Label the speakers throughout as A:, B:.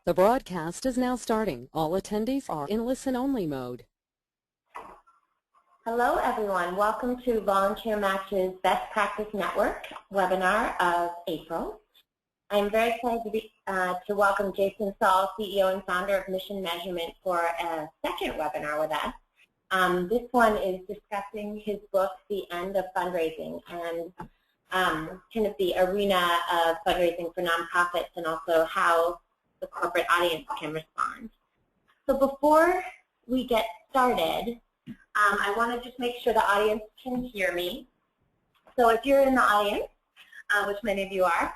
A: The broadcast is now starting. All attendees are in listen-only mode.
B: Hello, everyone. Welcome to VolunteerMatch's Best Practice Network webinar of April. I'm very excited to welcome Jason Saul, CEO and founder of Mission Measurement, for a second webinar with us. This one is discussing his book, The End of Fundraising, and kind of the arena of fundraising for nonprofits and also how the corporate audience can respond. So before we get started, I want to just make sure the audience can hear me. So if you're in the audience, which many of you are,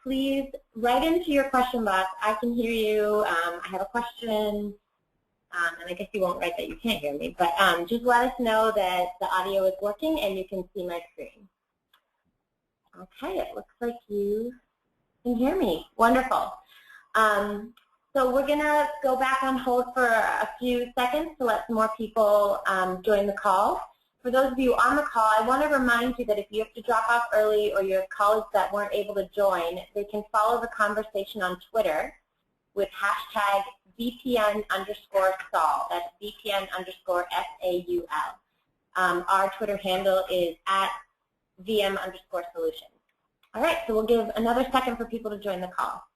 B: please write into your question box. I can hear you. I have a question. And I guess you won't write that you can't hear me, but just let us know that the audio is working and you can see my screen. Okay, it looks like you can hear me. Wonderful. So we're going to go back on hold for a few seconds to let some more people join the call. For those of you on the call, I want to remind you that if you have to drop off early or your colleagues that weren't able to join, they can follow the conversation on Twitter with hashtag BPN_Saul. That's BPN_SAUL. Our Twitter handle is @VM_solutions. All right, so we'll give another second for people to join the call.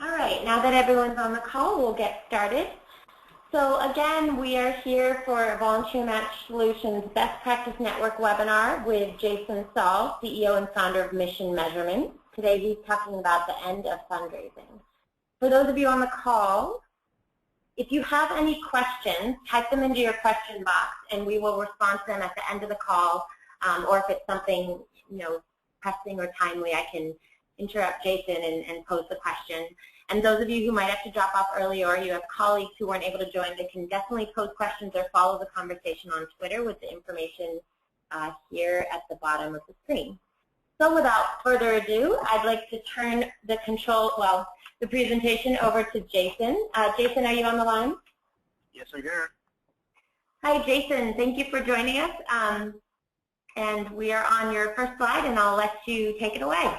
B: All right, now that everyone's on the call, we'll get started. So again, we are here for VolunteerMatch Solutions Best Practice Network webinar with Jason Saul, CEO and founder of Mission Measurement. Today he's talking about the end of fundraising. For those of you on the call, if you have any questions, type them into your question box and we will respond to them at the end of the call, or if it's something pressing or timely, I can interrupt Jason and pose the question. And those of you who might have to drop off early or you have colleagues who weren't able to join, they can definitely pose questions or follow the conversation on Twitter with the information here at the bottom of the screen. So without further ado, I'd like to turn the presentation over to Jason. Jason, are you on the line?
C: Yes, I'm here.
B: Hi, Jason. Thank you for joining us. And we are on your first slide, and I'll let you take it away.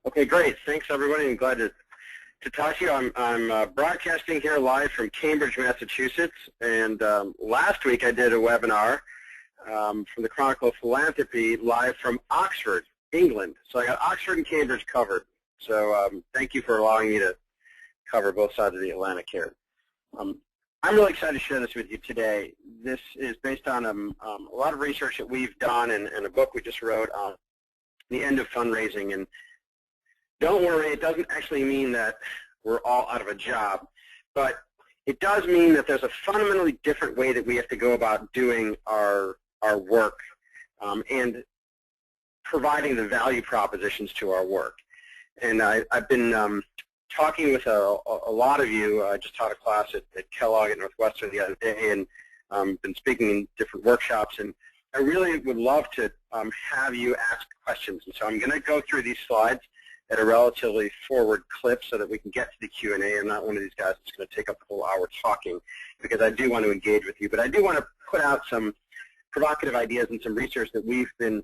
C: Okay, great. Thanks, everybody. I'm glad to talk to you. I'm broadcasting here live from Cambridge, Massachusetts. And last week I did a webinar from the Chronicle of Philanthropy live from Oxford, England. So I got Oxford and Cambridge covered. So thank you for allowing me to cover both sides of the Atlantic here. I'm really excited to share this with you today. This is based on a lot of research that we've done and a book we just wrote on the end of fundraising. And don't worry, it doesn't actually mean that we're all out of a job, but it does mean that there's a fundamentally different way that we have to go about doing our work and providing the value propositions to our work. And I've been talking with a lot of you. I just taught a class at Kellogg at Northwestern the other day and been speaking in different workshops, and I really would love to have you ask questions. And so I'm going to go through these slides at a relatively forward clip so that we can get to the Q&A. I'm not one of these guys that's going to take up the whole hour talking, because I do want to engage with you. But I do want to put out some provocative ideas and some research that we've been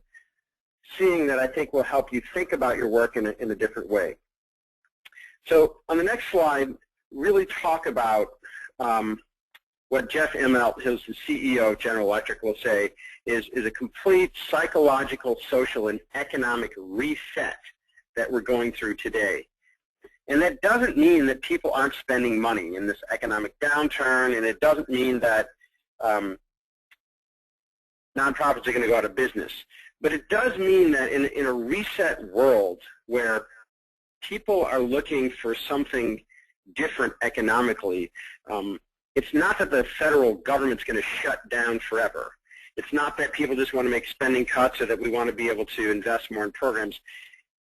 C: seeing that I think will help you think about your work in a different way. So on the next slide, really talk about what Jeff Immelt, who's the CEO of General Electric, will say is a complete psychological, social, and economic reset that we're going through today. And that doesn't mean that people aren't spending money in this economic downturn, and it doesn't mean that nonprofits are going to go out of business. But it does mean that in a reset world where people are looking for something different economically. It's not that the federal government's going to shut down forever. It's not that people just want to make spending cuts or that we want to be able to invest more in programs.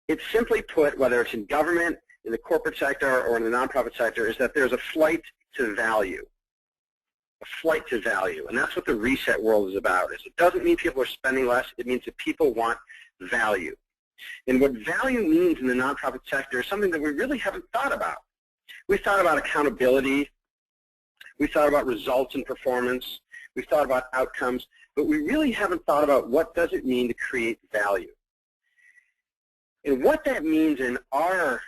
C: It's simply put, whether it's in government, in the corporate sector, or in the nonprofit sector, is that there's a flight to value. A flight to value. And that's what the reset world is about. It doesn't mean people are spending less. It means that people want value. And what value means in the nonprofit sector is something that we really haven't thought about. We've thought about accountability. We've thought about results and performance. We've thought about outcomes. But we really haven't thought about what does it mean to create value. And what that means in our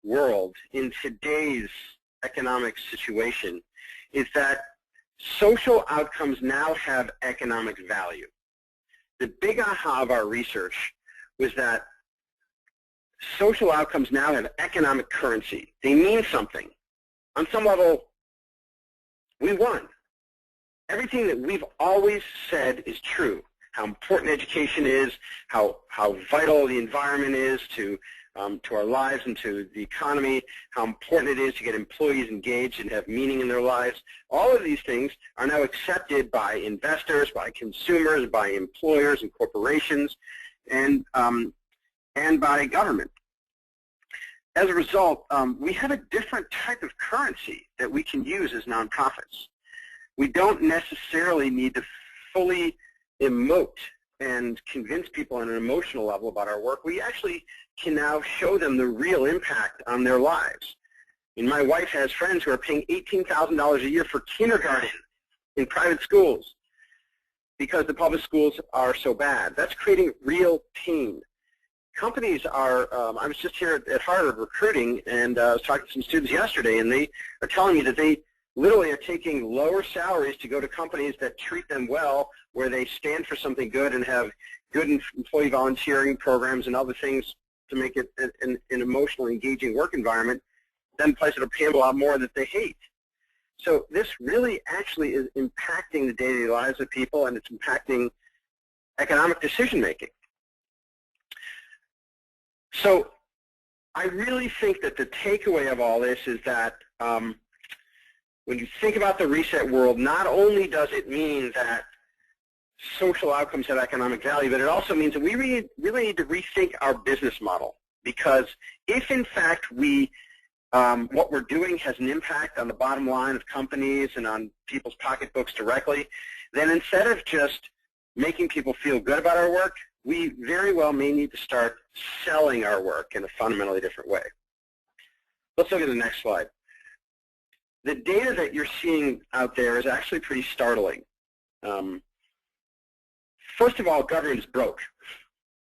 C: world, in today's economic situation, is that social outcomes now have economic value. The big aha of our research was that social outcomes now have economic currency. They mean something. On some level, we won. Everything that we've always said is true. How important education is, how vital the environment is to our lives and to the economy, how important it is to get employees engaged and have meaning in their lives. All of these things are now accepted by investors, by consumers, by employers and corporations, and by government. As a result, we have a different type of currency that we can use as nonprofits. We don't necessarily need to fully emote and convince people on an emotional level about our work. We actually can now show them the real impact on their lives. And my wife has friends who are paying $18,000 a year for kindergarten in private schools because the public schools are so bad. That's creating real pain. Companies are, I was just here at Harvard recruiting, and I was talking to some students yesterday, and they are telling me that they literally are taking lower salaries to go to companies that treat them well, where they stand for something good and have good employee volunteering programs and other things to make it an emotionally engaging work environment, then places that are paying a lot more that they hate. So this really actually is impacting the day-to-day lives of people, and it's impacting economic decision-making. So I really think that the takeaway of all this is that when you think about the reset world, not only does it mean that social outcomes have economic value, but it also means that we really need to rethink our business model. Because if, in fact, what we're doing has an impact on the bottom line of companies and on people's pocketbooks directly, then instead of just making people feel good about our work, we very well may need to start selling our work in a fundamentally different way. Let's look at the next slide. The data that you're seeing out there is actually pretty startling. First of all, government is broke.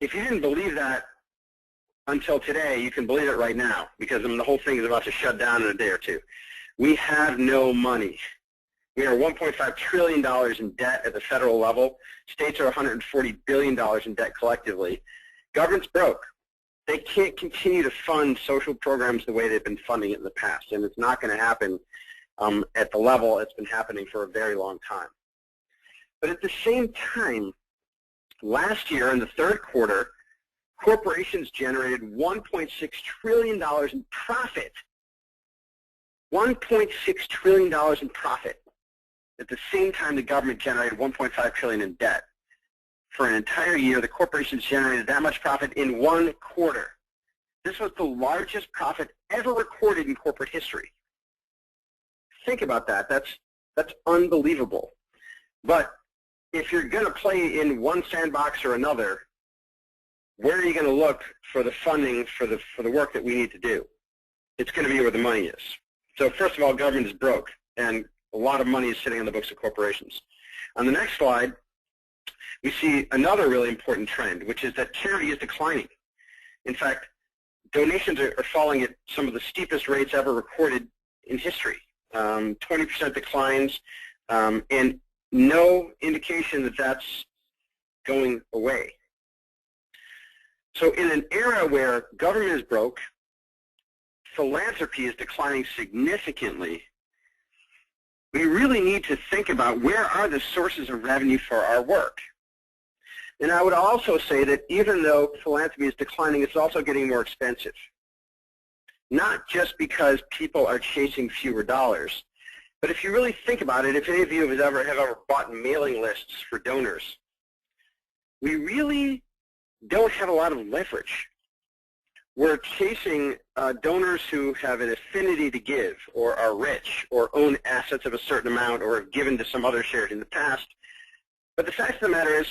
C: If you didn't believe that until today, you can believe it right now, because the whole thing is about to shut down in a day or two. We have no money. We are $1.5 trillion in debt at the federal level. States are $140 billion in debt collectively. Government's broke. They can't continue to fund social programs the way they've been funding it in the past, and it's not going to happen at the level it's been happening for a very long time. But at the same time, last year in the third quarter, corporations generated $1.6 trillion in profit. $1.6 trillion in profit. At the same time, the government generated $1.5 trillion in debt. For an entire year, the corporations generated that much profit in one quarter. This was the largest profit ever recorded in corporate history. Think about that. That's unbelievable. But if you're going to play in one sandbox or another, where are you going to look for the funding for the work that we need to do? It's going to be where the money is. So first of all, government is broke, and a lot of money is sitting on the books of corporations. On the next slide, we see another really important trend, which is that charity is declining. In fact, donations are falling at some of the steepest rates ever recorded in history. 20% declines, and no indication that that's going away. So in an era where government is broke, philanthropy is declining significantly, we really need to think about where are the sources of revenue for our work. And I would also say that even though philanthropy is declining, it's also getting more expensive. not just because people are chasing fewer dollars, but if you really think about it, if any of you have ever bought mailing lists for donors, we really don't have a lot of leverage. We're chasing donors who have an affinity to give, or are rich, or own assets of a certain amount, or have given to some other charity in the past. But the fact of the matter is,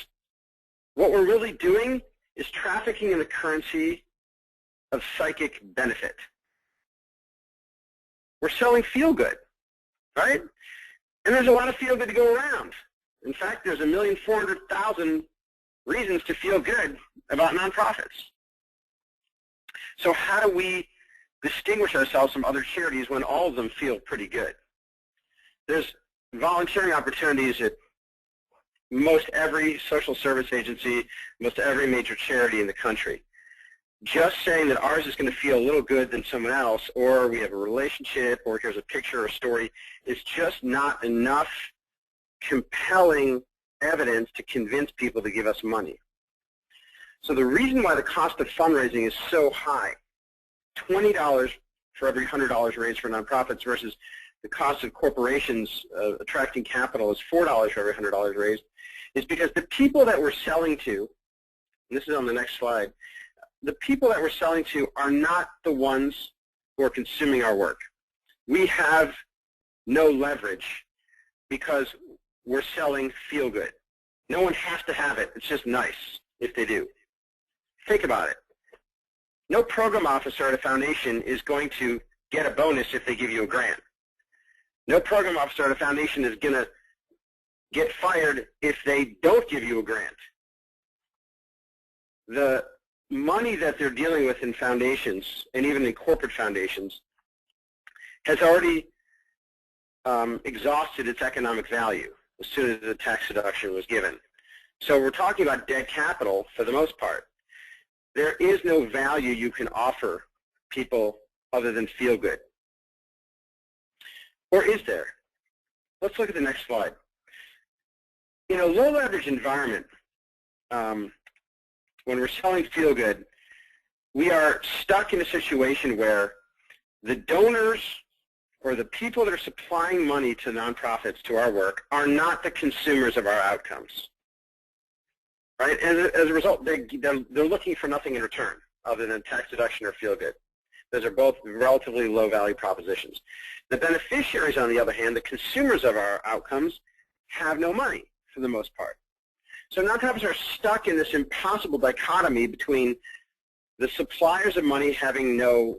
C: what we're really doing is trafficking in the currency of psychic benefit. We're selling feel-good, right? And there's a lot of feel-good to go around. In fact, there's 1,400,000 reasons to feel good about nonprofits. So how do we distinguish ourselves from other charities when all of them feel pretty good? There's volunteering opportunities at most every social service agency, most every major charity in the country. Just saying that ours is going to feel a little good than someone else, or we have a relationship, or here's a picture or a story, is just not enough compelling evidence to convince people to give us money. So the reason why the cost of fundraising is so high, $20 for every $100 raised for nonprofits versus the cost of corporations attracting capital is $4 for every $100 raised, is because the people that we're selling to, and this is on the next slide, the people that we're selling to are not the ones who are consuming our work. We have no leverage because we're selling feel-good. No one has to have it. It's just nice if they do. Think about it. No program officer at a foundation is going to get a bonus if they give you a grant. No program officer at a foundation is going to get fired if they don't give you a grant. The money that they're dealing with in foundations, and even in corporate foundations, has already exhausted its economic value as soon as the tax deduction was given. So we're talking about dead capital for the most part. There is no value you can offer people other than feel good. Or is there? Let's look at the next slide. In a low leverage environment, when we're selling feel good, we are stuck in a situation where the donors or the people that are supplying money to nonprofits to our work are not the consumers of our outcomes. Right? And as a result, they're looking for nothing in return other than tax deduction or feel good. Those are both relatively low value propositions. The beneficiaries, on the other hand, the consumers of our outcomes, have no money for the most part. So nonprofits are stuck in this impossible dichotomy between the suppliers of money having no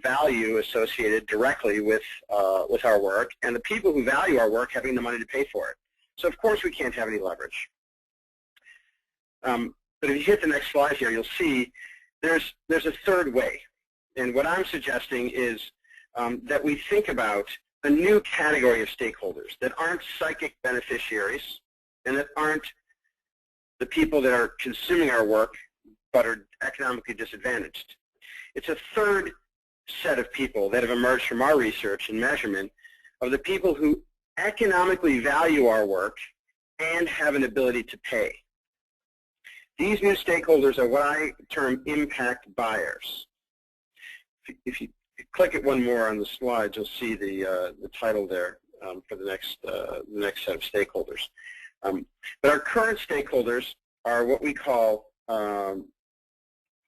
C: value associated directly with our work, and the people who value our work having the money to pay for it. So of course we can't have any leverage. But if you hit the next slide here, you'll see there's a third way. And what I'm suggesting is that we think about a new category of stakeholders that aren't psychic beneficiaries and that aren't the people that are consuming our work but are economically disadvantaged. It's a third set of people that have emerged from our research and measurement of the people who economically value our work and have an ability to pay. These new stakeholders are what I term impact buyers. If you click it one more on the slide, you'll see the title there for the next set of stakeholders. But our current stakeholders are what we call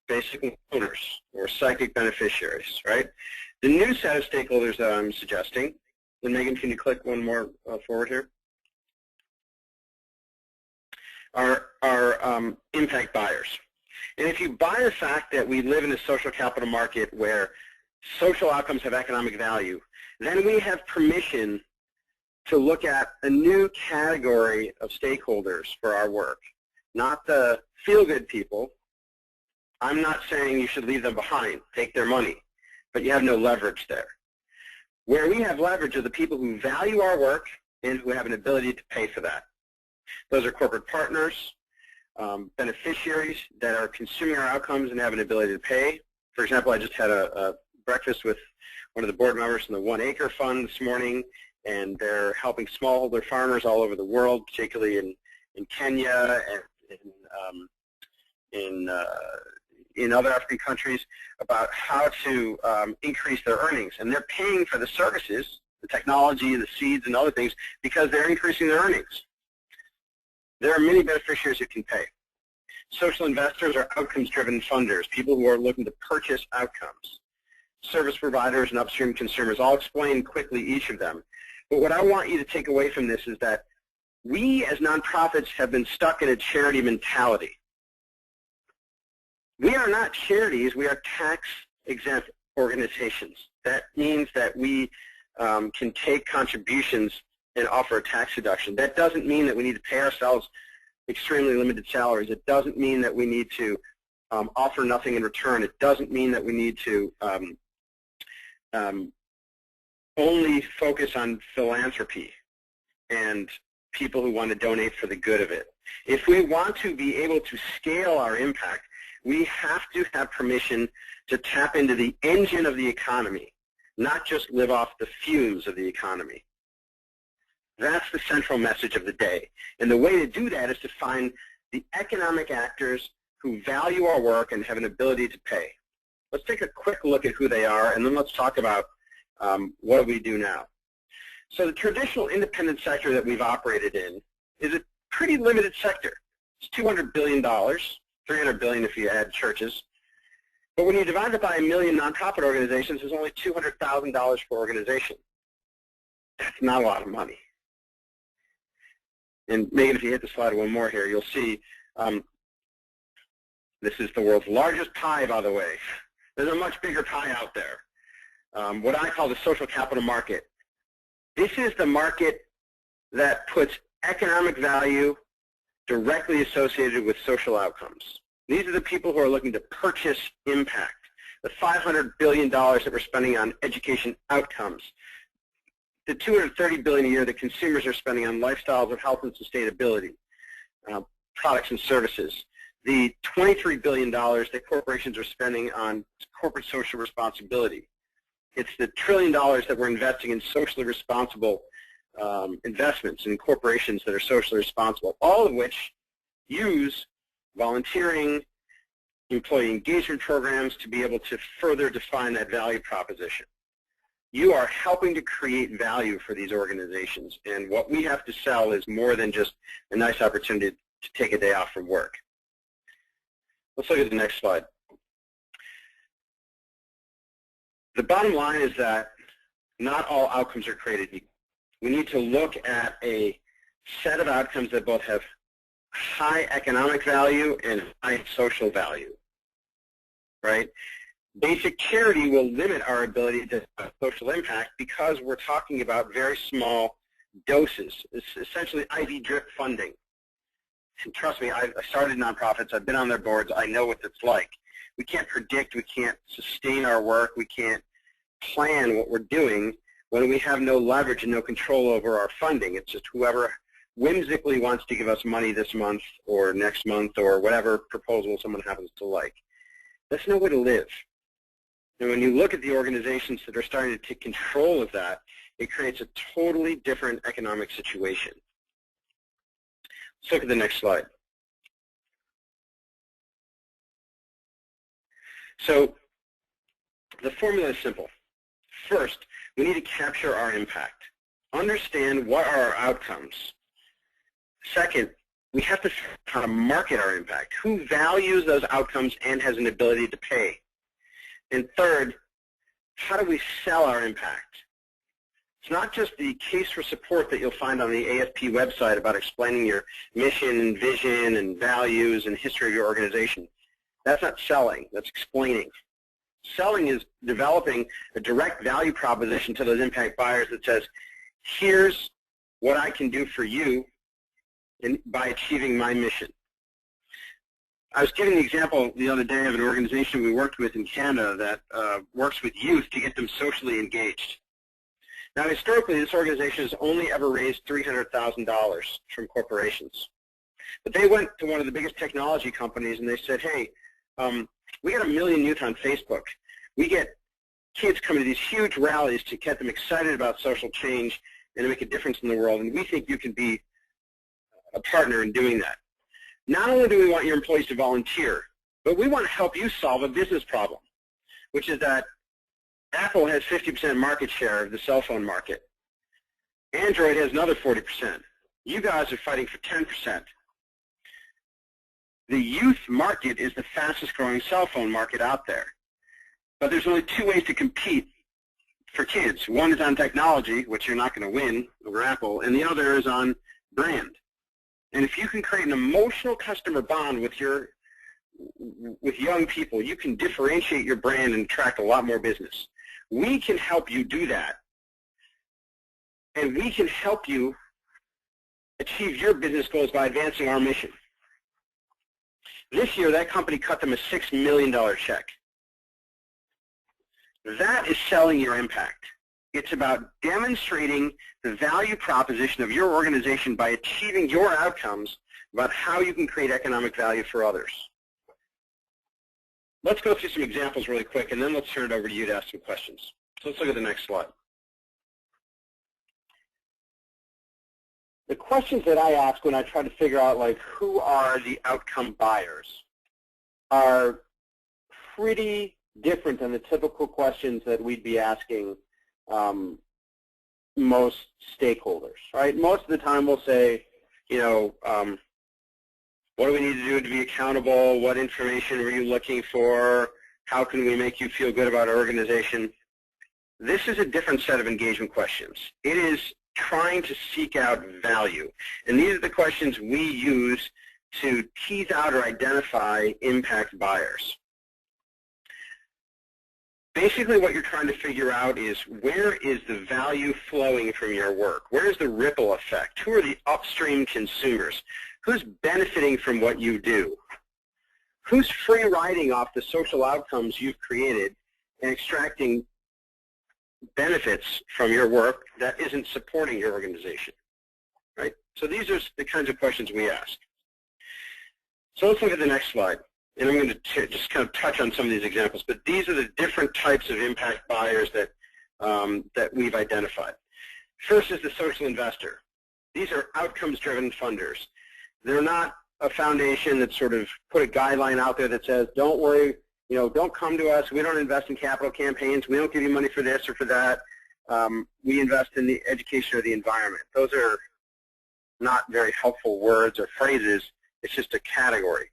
C: basic owners or psychic beneficiaries, right? The new set of stakeholders that I'm suggesting, and Megan, can you click one more forward here? Are impact buyers. And if you buy the fact that we live in a social capital market where social outcomes have economic value, then we have permission to look at a new category of stakeholders for our work. Not the feel-good people. I'm not saying you should leave them behind, take their money, but you have no leverage there. Where we have leverage are the people who value our work and who have an ability to pay for that. Those are corporate partners, beneficiaries that are consuming our outcomes and have an ability to pay. For example, I just had a breakfast with one of the board members from the 1 Acre Fund this morning, and they're helping smallholder farmers all over the world, particularly in Kenya and in other African countries about how to increase their earnings. And they're paying for the services, the technology, the seeds, and other things because they're increasing their earnings. There are many beneficiaries who can pay. Social investors are outcomes-driven funders, people who are looking to purchase outcomes. Service providers and upstream consumers. I'll explain quickly each of them. But what I want you to take away from this is that we as nonprofits have been stuck in a charity mentality. We are not charities, we are tax-exempt organizations. That means that we can take contributions and offer a tax deduction. That doesn't mean that we need to pay ourselves extremely limited salaries. It doesn't mean that we need to offer nothing in return. It doesn't mean that we need to only focus on philanthropy and people who want to donate for the good of it. If we want to be able to scale our impact, we have to have permission to tap into the engine of the economy, not just live off the fumes of the economy. That's the central message of the day. And the way to do that is to find the economic actors who value our work and have an ability to pay. Let's take a quick look at who they are, and then let's talk about what do we do now. So the traditional independent sector that we've operated in is a pretty limited sector. It's $200 billion, $300 billion if you add churches. But when you divide it by 1 million nonprofit organizations, there's only $200,000 per organization. That's not a lot of money. And Megan, if you hit the slide one more here, you'll see this is the world's largest pie, by the way. There's a much bigger pie out there. What I call the social capital market. This is the market that puts economic value directly associated with social outcomes. These are the people who are looking to purchase impact. The $500 billion that we're spending on education outcomes. The $230 billion a year that consumers are spending on lifestyles of health and sustainability, products and services. The $23 billion that corporations are spending on corporate social responsibility. It's the $1 trillion that we're investing in socially responsible investments in corporations that are socially responsible, all of which use volunteering, employee engagement programs to be able to further define that value proposition. You are helping to create value for these organizations, and what we have to sell is more than just a nice opportunity to take a day off from work. Let's look at the next slide. The bottom line is that not all outcomes are created equal. We need to look at a set of outcomes that both have high economic value and high social value, right? Basic charity will limit our ability to have social impact because we're talking about very small doses. It's essentially IV drip funding. And trust me, I started nonprofits. I've been on their boards. I know what it's like. We can't predict. We can't sustain our work. We can't plan what we're doing when we have no leverage and no control over our funding. It's just whoever whimsically wants to give us money this month or next month or whatever proposal someone happens to like. That's no way to live. And when you look at the organizations that are starting to take control of that, it creates a totally different economic situation. Let's look at the next slide. So the formula is simple. First, we need to capture our impact. Understand what are our outcomes. Second, we have to figure out how to market our impact. Who values those outcomes and has an ability to pay? And third, how do we sell our impact? It's not just the case for support that you'll find on the AFP website about explaining your mission and vision and values and history of your organization. That's not selling, that's explaining. Selling is developing a direct value proposition to those impact buyers that says, here's what I can do for you by achieving my mission. I was giving the example the other day of an organization we worked with in Canada that works with youth to get them socially engaged. Now, historically, this organization has only ever raised $300,000 from corporations. But they went to one of the biggest technology companies and they said, hey, we got 1 million youth on Facebook. We get kids coming to these huge rallies to get them excited about social change and to make a difference in the world, and we think you can be a partner in doing that. Not only do we want your employees to volunteer, But we want to help you solve a business problem, which is that Apple has 50% market share of the cell phone market. Android has another 40%. You guys are fighting for 10%. The youth market is the fastest growing cell phone market out there. But there's only two ways to compete for kids. One is on technology, which you're not going to win over Apple, and the other is on brand. And if you can create an emotional customer bond with young people, you can differentiate your brand and attract a lot more business. We can help you do that. And we can help you achieve your business goals by advancing our mission. This year, that company cut them a $6 million check. That is selling your impact. It's about demonstrating the value proposition of your organization by achieving your outcomes about how you can create economic value for others. Let's go through some examples really quick, and then let's turn it over to you to ask some questions. So let's look at the next slide. The questions that I ask when I try to figure out, like, who are the outcome buyers are pretty different than the typical questions that we'd be asking most stakeholders, right? Most of the time we'll say, you know, what do we need to do to be accountable? What information are you looking for? How can we make you feel good about our organization? This is a different set of engagement questions. It is trying to seek out value. And these are the questions we use to tease out or identify impact buyers. Basically what you're trying to figure out is, where is the value flowing from your work? Where is the ripple effect? Who are the upstream consumers? Who's benefiting from what you do? Who's free riding off the social outcomes you've created and extracting benefits from your work that isn't supporting your organization, right? So these are the kinds of questions we ask. So let's look at the next slide. And I'm going to just kind of touch on some of these examples, but these are the different types of impact buyers that, that we've identified. First is the social investor. These are outcomes-driven funders. They're not a foundation that sort of put a guideline out there that says, don't worry, you know, don't come to us. We don't invest in capital campaigns. We don't give you money for this or for that. We invest in the education or the environment. Those are not very helpful words or phrases. It's just a category.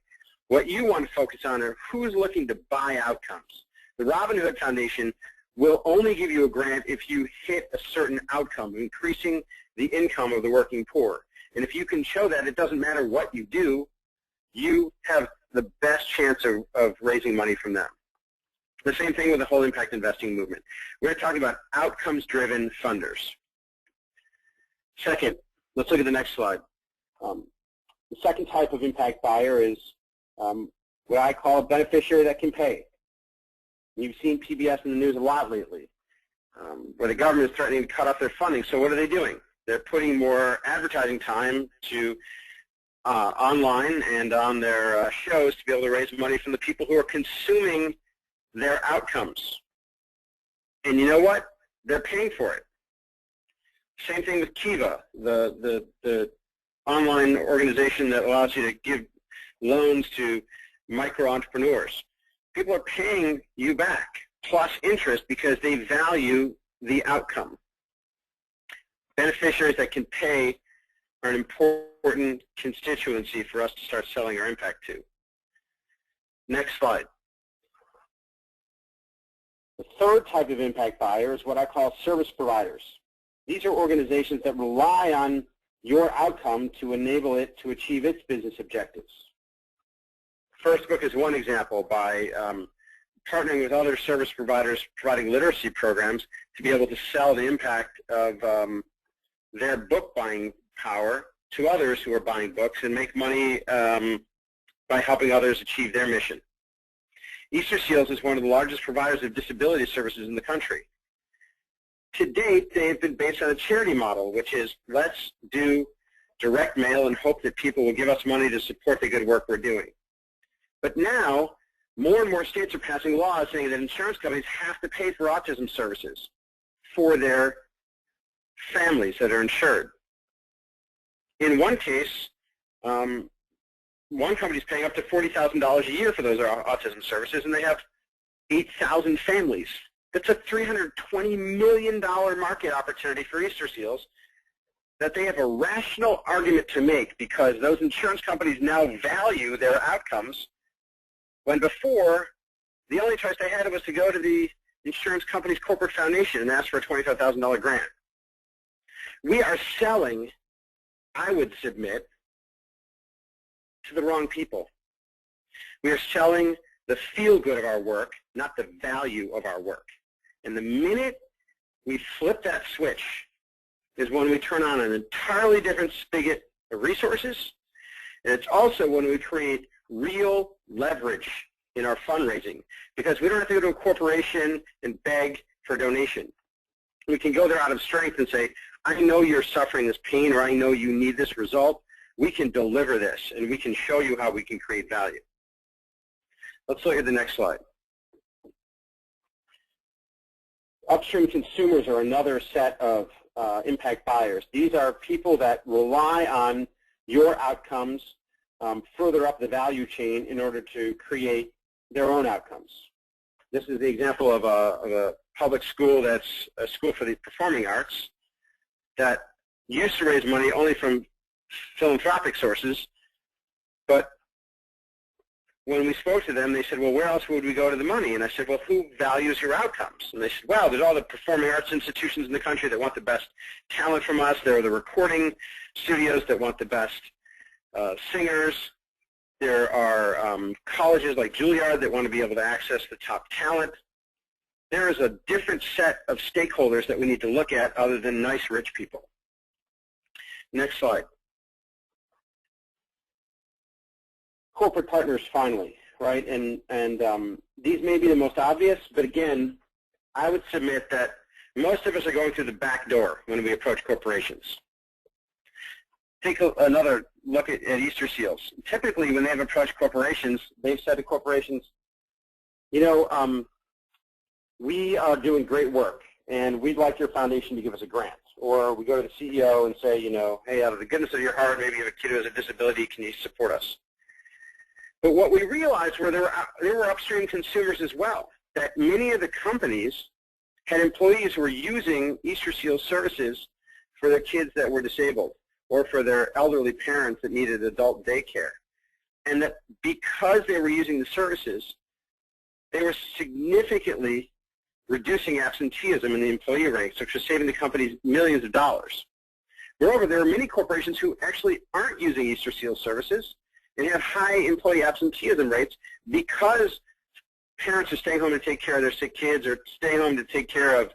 C: What you want to focus on are who's looking to buy outcomes. The Robin Hood Foundation will only give you a grant if you hit a certain outcome, increasing the income of the working poor. And if you can show that, it doesn't matter what you do, you have the best chance of raising money from them. The same thing with the whole impact investing movement. We're talking about outcomes-driven funders. Second, let's look at the next slide. The second type of impact buyer is what I call a beneficiary that can pay. You've seen PBS in the news a lot lately, where the government is threatening to cut off their funding. So what are they doing? They're putting more advertising time to online and on their shows to be able to raise money from the people who are consuming their outcomes. And you know what? They're paying for it. Same thing with Kiva, the online organization that allows you to give loans to micro-entrepreneurs. People are paying you back, plus interest, because they value the outcome. Beneficiaries that can pay are an important constituency for us to start selling our impact to. Next slide. The third type of impact buyer is what I call service providers. These are organizations that rely on your outcome to enable it to achieve its business objectives. First Book is one example by partnering with other service providers providing literacy programs to be able to sell the impact of their book buying power to others who are buying books and make money by helping others achieve their mission. Easter Seals is one of the largest providers of disability services in the country. To date, they have been based on a charity model, which is, let's do direct mail and hope that people will give us money to support the good work we're doing. But now, more and more states are passing laws saying that insurance companies have to pay for autism services for their families that are insured. In one case, one company's paying up to $40,000 a year for those autism services, and they have 8,000 families. That's a $320 million market opportunity for Easter seals that they have a rational argument to make, because those insurance companies now value their outcomes, when before the only choice they had was to go to the insurance company's corporate foundation and ask for a $25,000 grant. We are selling, I would submit, to the wrong people. We are selling the feel-good of our work, not the value of our work. And the minute we flip that switch is when we turn on an entirely different spigot of resources, and it's also when we create real leverage in our fundraising, because we don't have to go to a corporation and beg for a donation. We can go there out of strength and say, I know you're suffering this pain, or I know you need this result. We can deliver this, and we can show you how we can create value. Let's look at the next slide. Upstream consumers are another set of impact buyers. These are people that rely on your outcomes further up the value chain in order to create their own outcomes. This is the example of a public school that's a school for the performing arts that used to raise money only from philanthropic sources, but when we spoke to them, they said, well, where else would we go to the money? And I said, well, who values your outcomes? And they said, well, there's all the performing arts institutions in the country that want the best talent from us. There are the recording studios that want the best singers. There are colleges like Juilliard that want to be able to access the top talent. There is a different set of stakeholders that we need to look at other than nice, rich people. Next slide. Corporate partners, finally, right? And these may be the most obvious, but again, I would submit that most of us are going through the back door when we approach corporations. Take another look at Easter seals. Typically, when they have approached corporations, they've said to corporations, you know, we are doing great work, and we'd like your foundation to give us a grant. Or we go to the CEO and say, you know, hey, out of the goodness of your heart, maybe you have a kid who has a disability, can you support us? But what we realized were there were upstream consumers as well, that many of the companies had employees who were using Easter Seal services for their kids that were disabled or for their elderly parents that needed adult daycare. And that because they were using the services, they were significantly reducing absenteeism in the employee ranks, which was saving the companies millions of dollars. Moreover, there are many corporations who actually aren't using Easter Seal services and have high employee absenteeism rates because parents are staying home to take care of their sick kids or staying home to take care of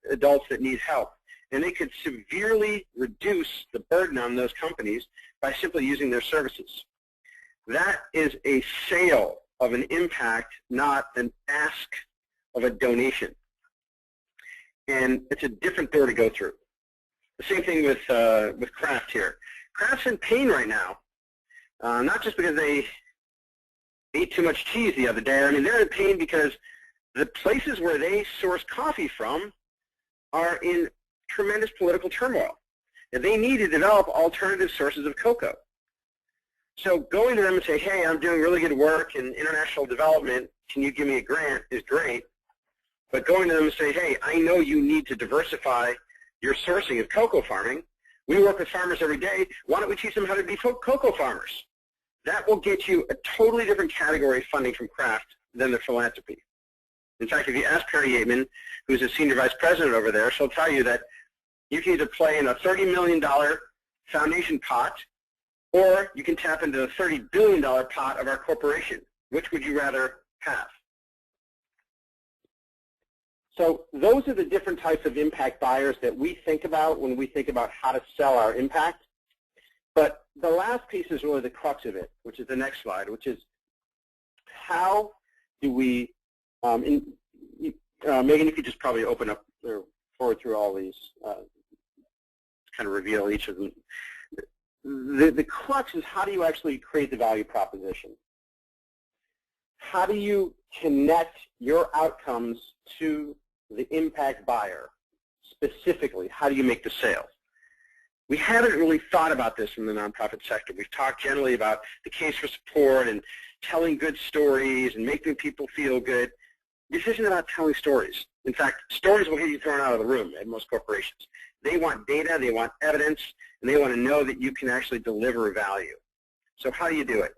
C: adults that need help. And they could severely reduce the burden on those companies by simply using their services. That is a sale of an impact, not an ask of a donation. And it's a different door to go through. The same thing with Kraft here. Kraft's in pain right now, not just because they ate too much cheese the other day. I mean, they're in pain because the places where they source coffee from are in tremendous political turmoil, and they need to develop alternative sources of cocoa. So going to them and say, hey, I'm doing really good work in international development, can you give me a grant, is great. But going to them and say, hey, I know you need to diversify your sourcing of cocoa farming. We work with farmers every day. Why don't we teach them how to be cocoa farmers? That will get you a totally different category of funding from Kraft than the philanthropy. In fact, if you ask Perry Yateman, who's a senior vice president over there, she'll tell you that you can either play in a $30 million foundation pot, or you can tap into the $30 billion pot of our corporation. Which would you rather have? So those are the different types of impact buyers that we think about when we think about how to sell our impact. But the last piece is really the crux of it, which is the next slide, which is how do we, Megan, you could just probably open up or forward through all these, kind of reveal each of them. The crux is how do you actually create the value proposition? How do you connect your outcomes to the impact buyer? Specifically, how do you make the sale? We haven't really thought about this in the nonprofit sector. We've talked generally about the case for support and telling good stories and making people feel good. This isn't about telling stories. In fact, stories will get you thrown out of the room at most corporations. They want data, they want evidence, and they want to know that you can actually deliver value. So how do you do it?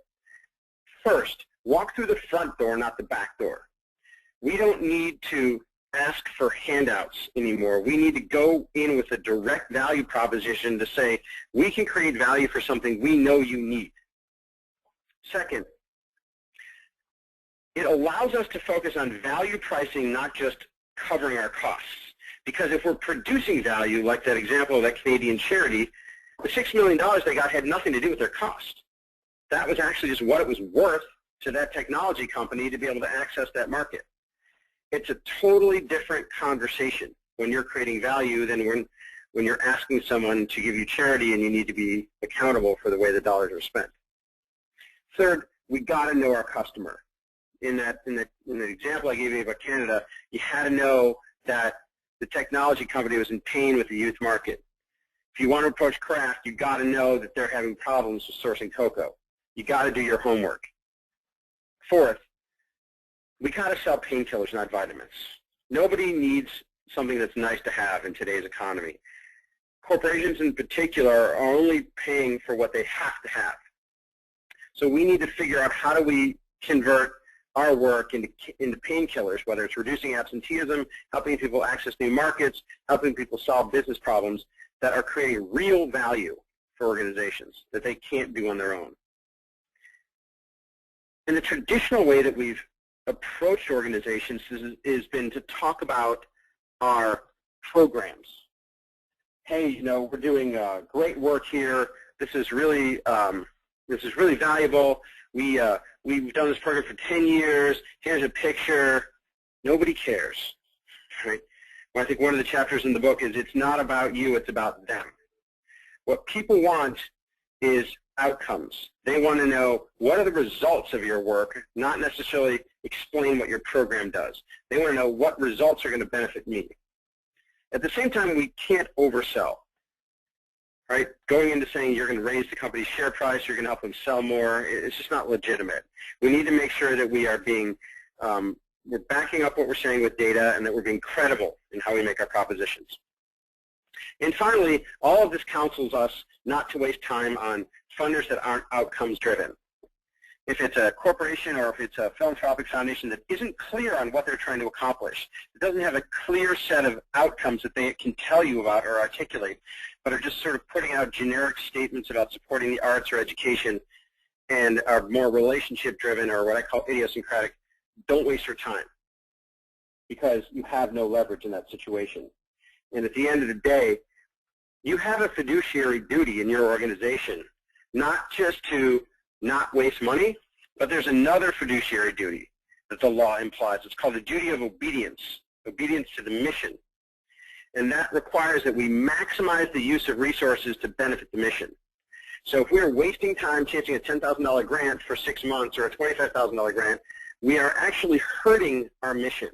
C: First, walk through the front door, not the back door. We don't need to ask for handouts anymore. We need to go in with a direct value proposition to say, we can create value for something we know you need. Second, it allows us to focus on value pricing, not just covering our costs. Because if we're producing value, like that example of that Canadian charity, the $6 million they got had nothing to do with their cost. That was actually just what it was worth to that technology company to be able to access that market. It's a totally different conversation when you're creating value than when you're asking someone to give you charity and you need to be accountable for the way the dollars are spent. Third, we got to know our customer. In the example I gave you about Canada, you had to know that the technology company was in pain with the youth market. If you want to approach craft, you've got to know that they're having problems with sourcing cocoa. You've got to do your homework. Fourth, we got to sell painkillers, not vitamins. Nobody needs something that's nice to have in today's economy. Corporations in particular are only paying for what they have to have. So we need to figure out how do we convert our work into painkillers, whether it's reducing absenteeism, helping people access new markets, helping people solve business problems that are creating real value for organizations that they can't do on their own. And the traditional way that we've approached organizations has been to talk about our programs. Hey, you know, we're doing great work here. This is really valuable. We've done this program for 10 years. Here's a picture. Nobody cares, right? Well, I think one of the chapters in the book is it's not about you, it's about them. What people want is outcomes. They want to know what are the results of your work, not necessarily explain what your program does. They want to know what results are going to benefit me. At the same time, we can't oversell. Right? Going into saying you're going to raise the company's share price, you're going to help them sell more, it's just not legitimate. We need to make sure that we are being, we're backing up what we're saying with data and that we're being credible in how we make our propositions. And finally, all of this counsels us not to waste time on funders that aren't outcomes driven. If it's a corporation or if it's a philanthropic foundation that isn't clear on what they're trying to accomplish, it doesn't have a clear set of outcomes that they can tell you about or articulate, but are just sort of putting out generic statements about supporting the arts or education and are more relationship driven or what I call idiosyncratic, don't waste your time because you have no leverage in that situation. And at the end of the day, you have a fiduciary duty in your organization, not just to not waste money, but there's another fiduciary duty that the law implies. It's called the duty of obedience to the mission. And that requires that we maximize the use of resources to benefit the mission. So if we're wasting time chasing a $10,000 grant for 6 months or a $25,000 grant, we are actually hurting our mission.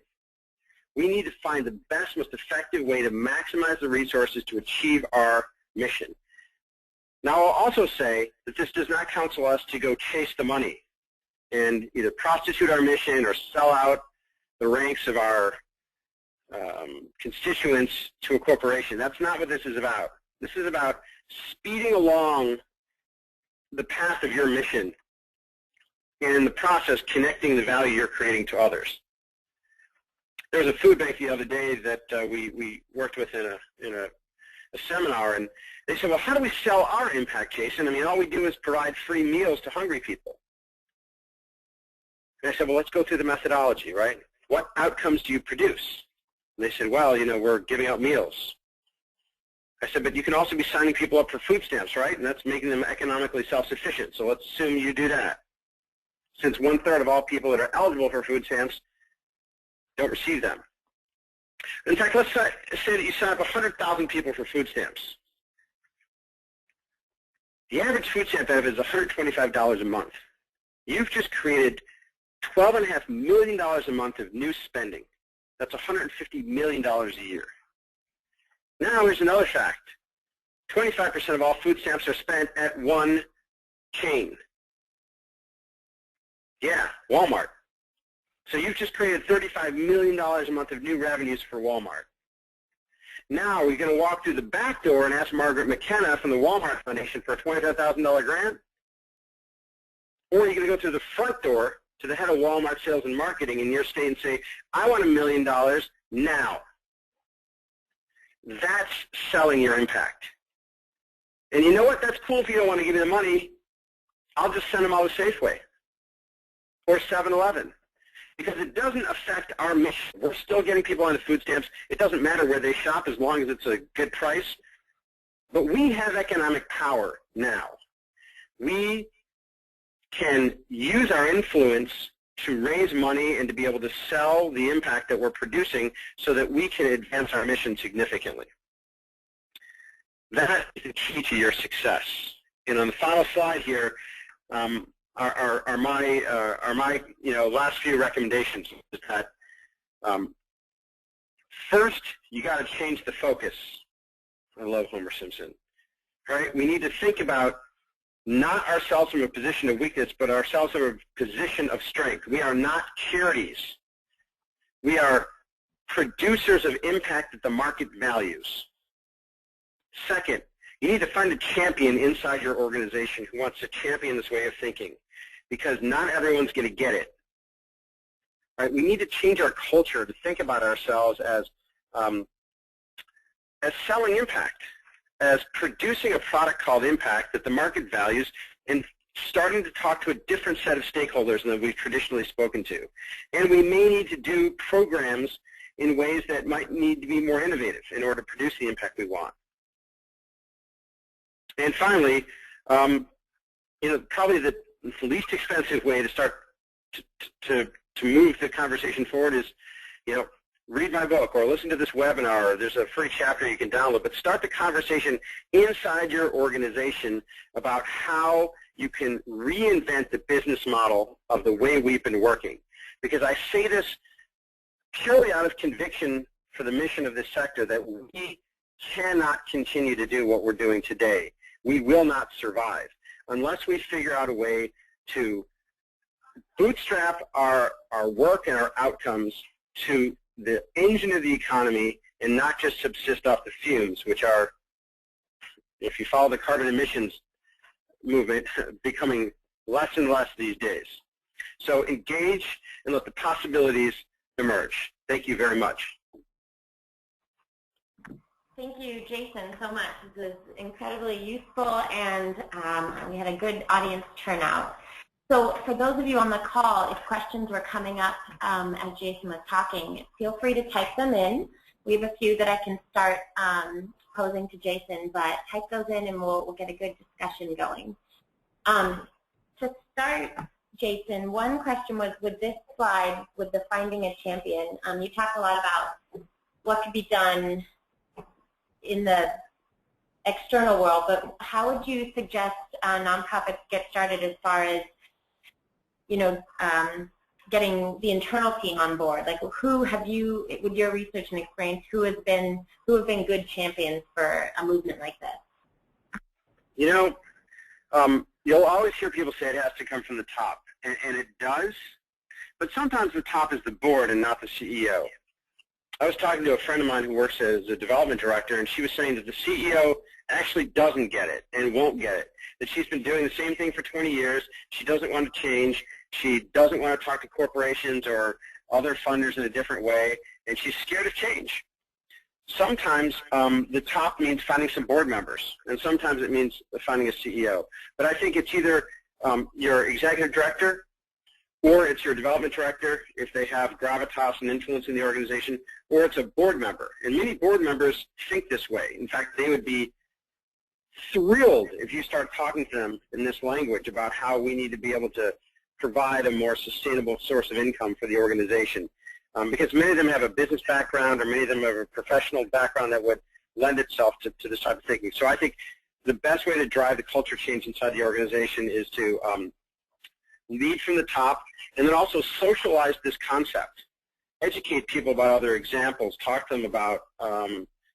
C: We need to find the best, most effective way to maximize the resources to achieve our mission. Now, I'll also say that this does not counsel us to go chase the money and either prostitute our mission or sell out the ranks of our constituents to a corporation. That's not what this is about. This is about speeding along the path of your mission and in the process connecting the value you're creating to others. There was a food bank the other day that we worked with in a seminar, and they said, well, how do we sell our impact, Jason? I mean, all we do is provide free meals to hungry people. And I said, well, let's go through the methodology, right? What outcomes do you produce? And they said, well, you know, we're giving out meals. I said, but you can also be signing people up for food stamps, right? And that's making them economically self-sufficient. So let's assume you do that. Since 1/3 of all people that are eligible for food stamps don't receive them. In fact, let's say that you sign up 100,000 people for food stamps. The average food stamp benefit is $125 a month. You've just created $12.5 million a month of new spending. That's $150 million a year. Now here's another fact. 25% of all food stamps are spent at one chain. Yeah, Walmart. So you've just created $35 million a month of new revenues for Walmart. Now, we're going to walk through the back door and ask Margaret McKenna from the Walmart Foundation for a $25,000 grant? Or are you going to go through the front door to the head of Walmart Sales and Marketing in your state and say, I want $1 million now? That's selling your impact. And you know what? That's cool if you don't want to give me the money. I'll just send them all to Safeway or 7-Eleven. Because it doesn't affect our mission. We're still getting people on the food stamps. It doesn't matter where they shop as long as it's a good price. But we have economic power now. We can use our influence to raise money and to be able to sell the impact that we're producing so that we can advance our mission significantly. That is the key to your success. And on the final slide here, are my last few recommendations. Is that first, you got to change the focus. I love Homer Simpson. Right? We need to think about not ourselves from a position of weakness, but ourselves from a position of strength. We are not charities. We are producers of impact that the market values. Second, you need to find a champion inside your organization who wants to champion this way of thinking, because not everyone's going to get it. Right? We need to change our culture to think about ourselves as selling impact, as producing a product called impact that the market values, and starting to talk to a different set of stakeholders than we've traditionally spoken to. And we may need to do programs in ways that might need to be more innovative in order to produce the impact we want. And finally, probably the least expensive way to start to move the conversation forward is, read my book or listen to this webinar. There's a free chapter you can download, but start the conversation inside your organization about how you can reinvent the business model of the way we've been working. Because I say this purely out of conviction for the mission of this sector, that we cannot continue to do what we're doing today. We will not survive unless we figure out a way to bootstrap our work and our outcomes to the engine of the economy and not just subsist off the fumes, which are, if you follow the carbon emissions movement, becoming less and less these days. So engage and let the possibilities emerge. Thank you very much.
B: Thank you, Jason, so much. This is incredibly useful, and we had a good audience turnout. So for those of you on the call, if questions were coming up as Jason was talking, feel free to type them in. We have a few that I can start posing to Jason, but type those in and we'll get a good discussion going. To start, Jason, one question was with this slide, with the finding a champion. You talked a lot about what could be done in the external world, but how would you suggest nonprofits get started as far as, getting the internal team on board? Like, who have you, with your research and experience, who have been good champions for a movement like this?
C: You'll always hear people say it has to come from the top, and it does, but sometimes the top is the board and not the CEO. I was talking to a friend of mine who works as a development director, and she was saying that the CEO actually doesn't get it and won't get it, that she's been doing the same thing for 20 years. She doesn't want to change. She doesn't want to talk to corporations or other funders in a different way, and she's scared of change. Sometimes the top means finding some board members, and sometimes it means finding a CEO. But I think it's either your executive director or it's your development director if they have gravitas and influence in the organization, or it's a board member. And many board members think this way. In fact, they would be thrilled if you start talking to them in this language about how we need to be able to provide a more sustainable source of income for the organization. Because many of them have a business background, or many of them have a professional background that would lend itself to this type of thinking. So I think the best way to drive the culture change inside the organization is to lead from the top, and then also socialize this concept. Educate people about other examples. Talk to them about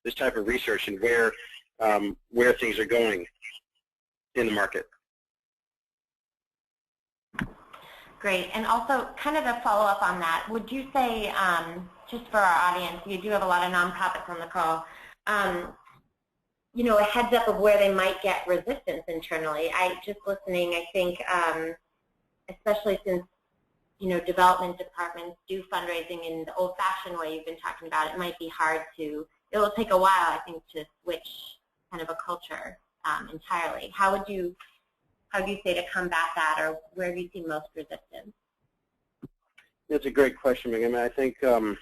C: this type of research and where where things are going in the market.
B: Great. And also, kind of a follow-up on that, would you say, just for our audience, you do have a lot of nonprofits on the call, you know, a heads up of where they might get resistance internally. Just listening, I think, especially since, you know, development departments do fundraising in the old-fashioned way you've been talking about, it might be hard to, it will take a while, I think, to switch kind of a culture entirely. How do you say to combat that, or where do you see most resistance?
C: That's a great question, Megan. I think the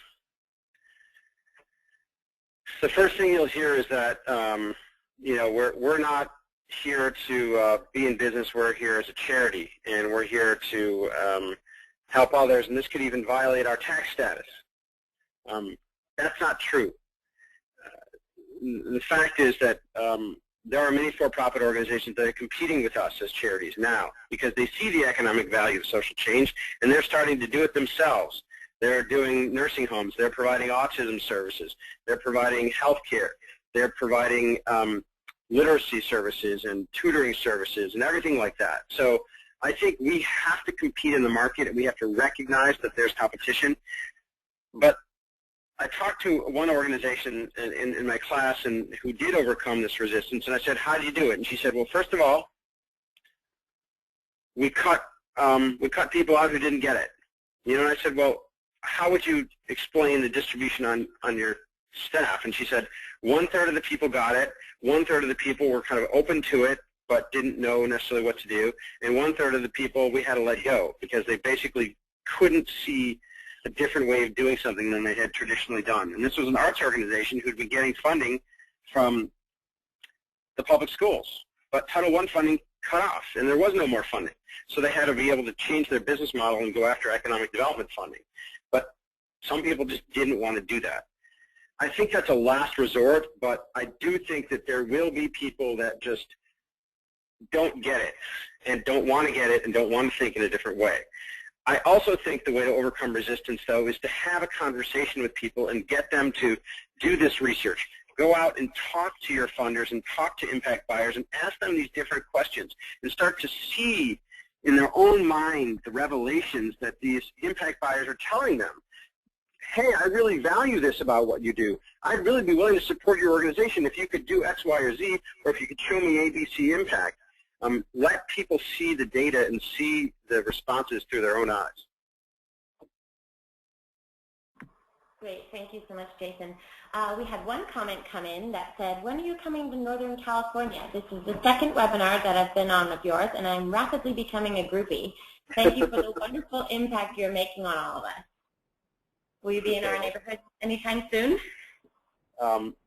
C: first thing you'll hear is that you know, we're not here to be in business. We're here as a charity, and we're here to help others, and this could even violate our tax status. That's not true. The fact is that there are many for-profit organizations that are competing with us as charities now because they see the economic value of social change, and they're starting to do it themselves. They're doing nursing homes. They're providing autism services. They're providing health care. They're providing literacy services and tutoring services and everything like that. So I think we have to compete in the market, and we have to recognize that there's competition. But I talked to one organization in my class and who did overcome this resistance, and I said, how do you do it? And she said, well, first of all, we cut people out who didn't get it. You know, and I said, well, how would you explain the distribution on your staff? And she said, 1/3 of the people got it, 1/3 of the people were kind of open to it but didn't know necessarily what to do, and 1/3 of the people we had to let go because they basically couldn't see a different way of doing something than they had traditionally done. And this was an arts organization who had been getting funding from the public schools. But Title I funding cut off, and there was no more funding. So they had to be able to change their business model and go after economic development funding. But some people just didn't want to do that. I think that's a last resort, but I do think that there will be people that just don't get it and don't want to get it and don't want to think in a different way. I also think the way to overcome resistance, though, is to have a conversation with people and get them to do this research. Go out and talk to your funders and talk to impact buyers and ask them these different questions and start to see in their own mind the revelations that these impact buyers are telling them. Hey, I really value this about what you do. I'd really be willing to support your organization if you could do X, Y, or Z, or if you could show me ABC impact. Let people see the data and see the responses through their own eyes.
B: Great, thank you so much, Jason. We had one comment come in that said, when are you coming to Northern California? This is the second webinar that I've been on of yours, and I'm rapidly becoming a groupie. Thank you for the wonderful impact you're making on all of us. Will you be in our neighborhood anytime soon?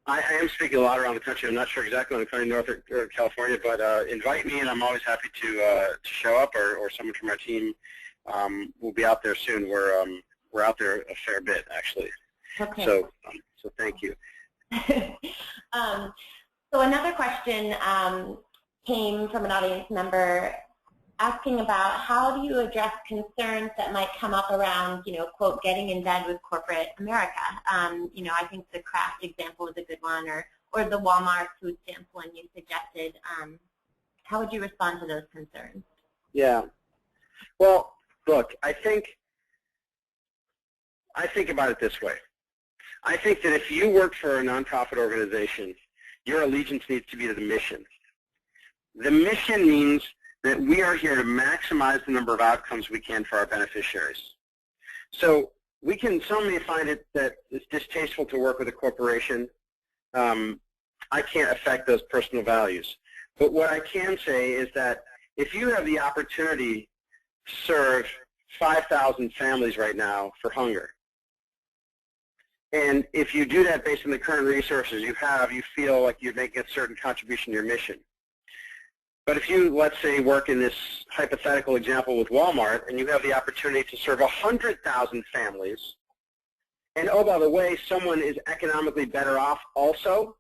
C: I am speaking a lot around the country. I'm not sure exactly when I'm coming to Northern California, but invite me, and I'm always happy to show up, or someone from our team will be out there soon. We're out there a fair bit, actually.
B: Okay.
C: So thank you.
B: So another question came from an audience member asking about how do you address concerns that might come up around, you know, quote, getting in bed with corporate America. You know, I think the Kraft example is a good one, or the Walmart food stamp one you suggested. How would you respond to those concerns?
C: Yeah. Well, look, I think about it this way. I think that if you work for a nonprofit organization, your allegiance needs to be to the mission. The mission means that we are here to maximize the number of outcomes we can for our beneficiaries. So some may find it that it's distasteful to work with a corporation. I can't affect those personal values. But what I can say is that if you have the opportunity to serve 5,000 families right now for hunger, and if you do that based on the current resources you have, you feel like you're making a certain contribution to your mission. But if you, let's say, work in this hypothetical example with Walmart, and you have the opportunity to serve 100,000 families, and oh, by the way, someone is economically better off also,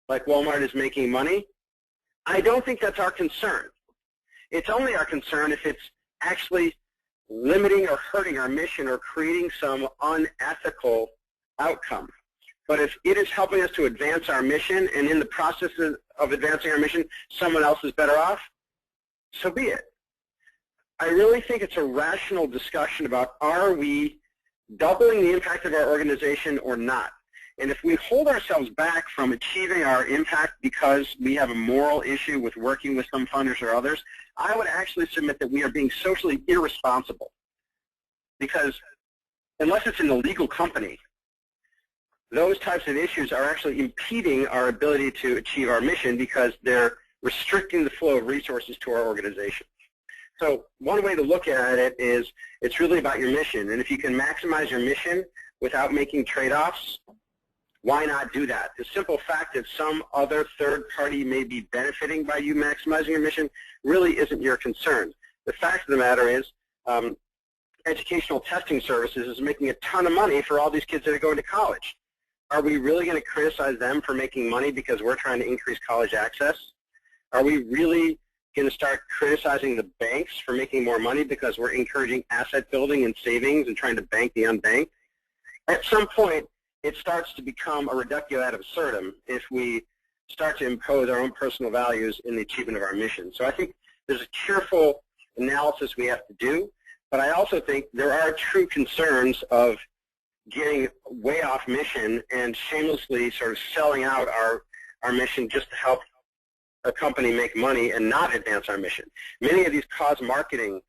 C: like Walmart is making money, I don't think that's our concern. It's only our concern if it's actually limiting or hurting our mission or creating some unethical outcome. But if it is helping us to advance our mission, and in the process of advancing our mission, someone else is better off, so be it. I really think it's a rational discussion about, are we doubling the impact of our organization or not? And if we hold ourselves back from achieving our impact because we have a moral issue with working with some funders or others, I would actually submit that we are being socially irresponsible. Because unless it's an illegal company, those types of issues are actually impeding our ability to achieve our mission because they're restricting the flow of resources to our organization. So one way to look at it is it's really about your mission. And if you can maximize your mission without making trade-offs, why not do that? The simple fact that some other third party may be benefiting by you maximizing your mission really isn't your concern. The fact of the matter is educational testing services is making a ton of money for all these kids that are going to college. Are we really going to criticize them for making money because we're trying to increase college access? Are we really going to start criticizing the banks for making more money because we're encouraging asset building and savings and trying to bank the unbanked? At some point, it starts to become a reductio ad absurdum if we start to impose our own personal values in the achievement of our mission. So I think there's a careful analysis we have to do, but I also think there are true concerns of getting way off mission and shamelessly sort of selling out our mission just to help a company make money and not advance our mission. Many of these cause marketing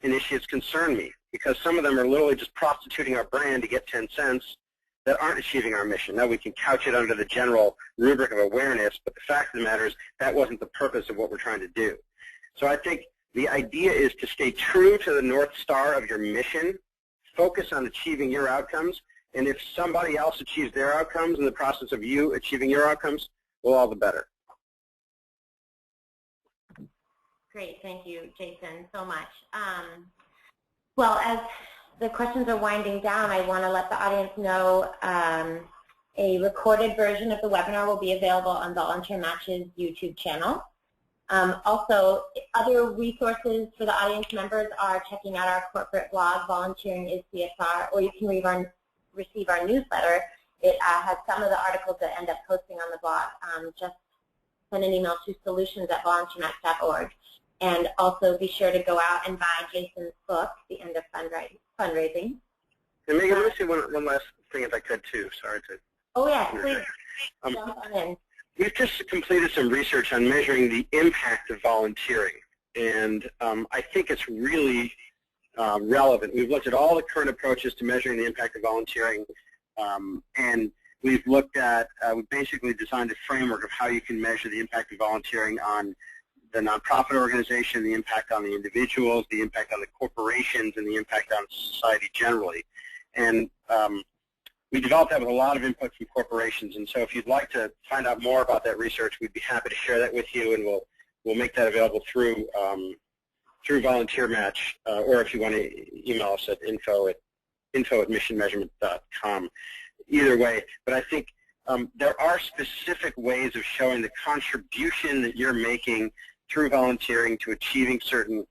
C: initiatives concern me because some of them are literally just prostituting our brand to get 10 cents that aren't achieving our mission. Now we can couch it under the general rubric of awareness, but the fact of the matter is that wasn't the purpose of what we're trying to do. So I think the idea is to stay true to the North Star of your mission, focus on achieving your outcomes, and if somebody else achieves their outcomes in the process of you achieving your outcomes, well, all the better.
B: Great, thank you, Jason, so much. Well, as the questions are winding down, I want to let the audience know a recorded version of the webinar will be available on VolunteerMatch's YouTube channel. Also, other resources for the audience members are checking out our corporate blog, Volunteering is CSR, or you can receive our newsletter. It has some of the articles that end up posting on the blog. Just send an email to solutions@volunteermatch.org. And also be sure to go out and buy Jason's book, The End of Fundraising.
C: And Megan, let me say one last thing if I could too. Sorry to.
B: Oh yeah, please jump on in.
C: We've just completed some research on measuring the impact of volunteering, and I think it's really relevant. We've looked at all the current approaches to measuring the impact of volunteering, and we've looked at, we basically designed a framework of how you can measure the impact of volunteering on the nonprofit organization, the impact on the individuals, the impact on the corporations, and the impact on society generally. And we developed that with a lot of input from corporations. And so if you'd like to find out more about that research, we'd be happy to share that with you, and we'll make that available through VolunteerMatch, or if you want to email us at info@missionmeasurement.com. Either way, but I think there are specific ways of showing the contribution that you're making through volunteering to achieving certain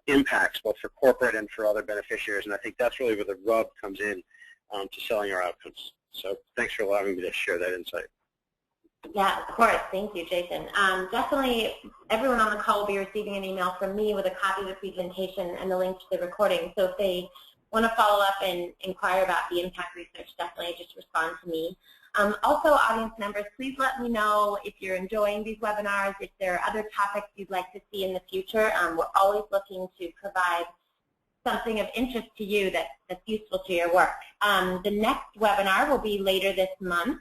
C: impacts, both for corporate and for other beneficiaries, and I think that's really where the rub comes in to selling our outcomes. So thanks for allowing me to share that insight.
B: Yeah, of course. Thank you, Jason. Definitely everyone on the call will be receiving an email from me with a copy of the presentation and the link to the recording. So if they want to follow up and inquire about the impact research, definitely just respond to me. Also, audience members, please let me know if you're enjoying these webinars, if there are other topics you'd like to see in the future. We're always looking to provide something of interest to you that's useful to your work. The next webinar will be later this month,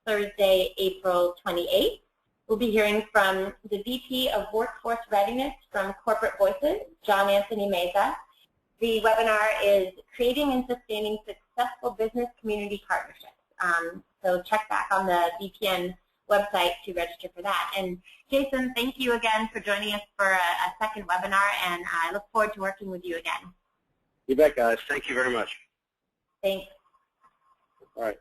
B: Thursday, April 28th. We'll be hearing from the VP of Workforce Readiness from Corporate Voices, John Anthony Meza. The webinar is Creating and Sustaining Successful Business Community Partnerships. So check back on the BPN website to register for that. And Jason, thank you again for joining us for a second webinar, and I look forward to working with you again.
C: You bet, guys. Thank you very much.
B: Thanks.
C: All right.